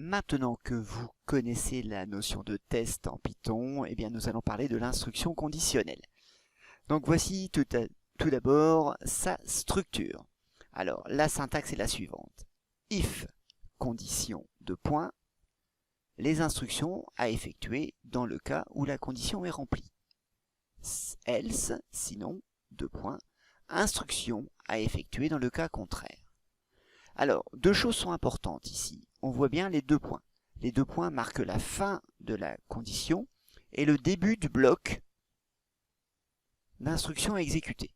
Maintenant que vous connaissez la notion de test en Python, eh bien nous allons parler de l'instruction conditionnelle. Donc voici tout d'abord sa structure. Alors la syntaxe est la suivante. If, condition de point, les instructions à effectuer dans le cas où la condition est remplie. Else, sinon, deux points, instruction à effectuer dans le cas contraire. Alors, deux choses sont importantes ici. On voit bien les deux points. Les deux points marquent la fin de la condition et le début du bloc d'instruction à exécuter.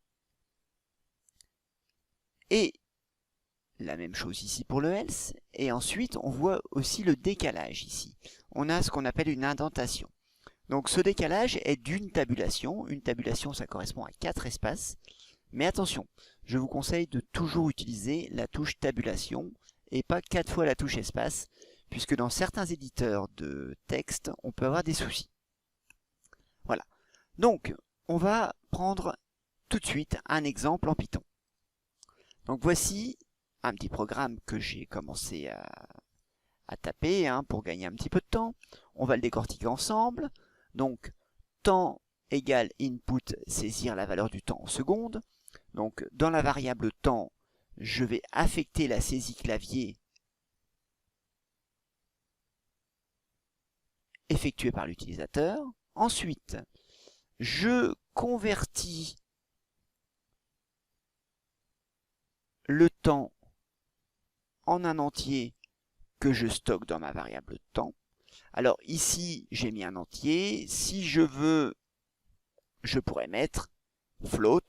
Et la même chose ici pour le else. Et ensuite, on voit aussi le décalage ici. On a ce qu'on appelle une indentation. Donc ce décalage est d'une tabulation. Une tabulation, ça correspond à 4 espaces. Mais attention, je vous conseille de toujours utiliser la touche tabulation et pas 4 fois la touche espace, puisque dans certains éditeurs de texte, on peut avoir des soucis. Voilà. Donc, on va prendre tout de suite un exemple en Python. Donc voici un petit programme que j'ai commencé à taper pour gagner un petit peu de temps. On va le décortiquer ensemble. Donc, temps égale input, saisir la valeur du temps en secondes. Donc, dans la variable temps, je vais affecter la saisie clavier effectuée par l'utilisateur. Ensuite, je convertis le temps en un entier que je stocke dans ma variable temps. Alors ici, j'ai mis un entier. Si je veux, je pourrais mettre float,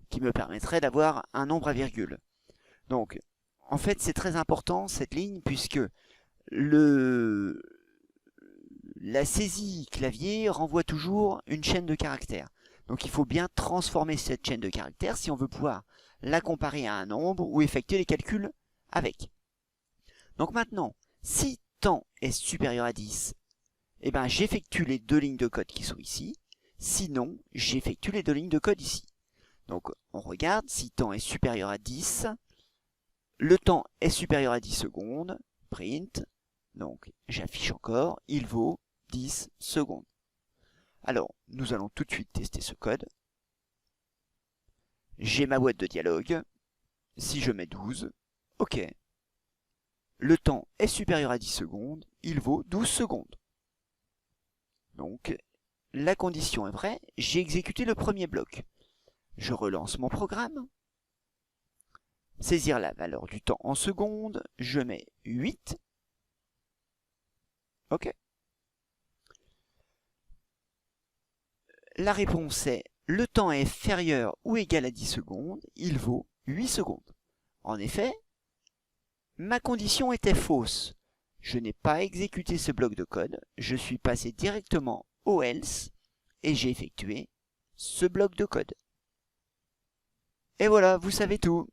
qui me permettrait d'avoir un nombre à virgule. Donc, en fait, c'est très important cette ligne, puisque la saisie clavier renvoie toujours une chaîne de caractères. Donc il faut bien transformer cette chaîne de caractères si on veut pouvoir la comparer à un nombre ou effectuer les calculs avec. Donc maintenant, si temps est supérieur à 10, eh ben, j'effectue les deux lignes de code qui sont ici. Sinon, j'effectue les deux lignes de code ici. Donc on regarde, si temps est supérieur à 10, le temps est supérieur à 10 secondes, print, donc j'affiche encore, il vaut 10 secondes. Alors, nous allons tout de suite tester ce code. J'ai ma boîte de dialogue. Si je mets 12, ok. Le temps est supérieur à 10 secondes, il vaut 12 secondes. Donc, la condition est vraie, j'ai exécuté le premier bloc. Je relance mon programme. Saisir la valeur du temps en secondes, je mets 8. Ok. La réponse est, le temps est inférieur ou égal à 10 secondes, il vaut 8 secondes. En effet, ma condition était fausse. Je n'ai pas exécuté ce bloc de code, je suis passé directement au else et j'ai effectué ce bloc de code. Et voilà, vous savez tout.